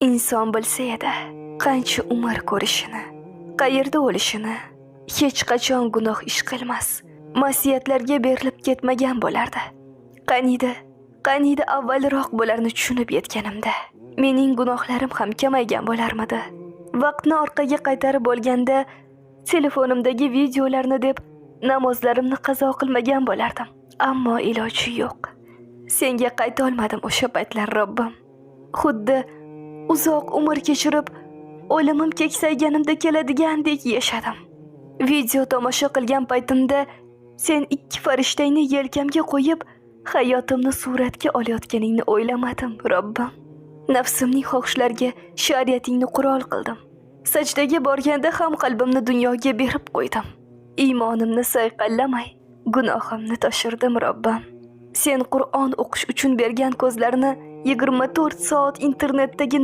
Inson bilsa edi, qancha umr ko'rishini, qayerda o'lishini, hech qachon gunoh ish qilmas, masiyatlarga berilib ketmagan bo'lardi. Qaniydi avvalroq bularni tushunib yetganimda, mening gunohlarim ham kamaygan bo'larmidi. Vaqtni orqaga qaytarib bo'lganda, telefonimdagi videolarni deb namozlarimni qazo qilmagan bo'lardim. Ammo iloji yo'q. Senga qayta olmadim o'sha paytlar, Robbim. Xuddi uzoq umr kechirib, o'limim keksayganimda keladigandek yashadim. Video tomosha qilgan paytimda sen ikki farishtangni yelkamga qo'yib, hayotimni suratga olayotganingni o'ylamadim, Robbim. Nafsimning xohishlariga shariatingni qurol qildim. Sajdaga borganda ham qalbimni dunyoga berib qo'ydim. Iymonimni sayqallamay, gunohimni toshirdim, Robbim. Sen Qur'on o'qish uchun bergan ko'zlarni 24 soat internetdagi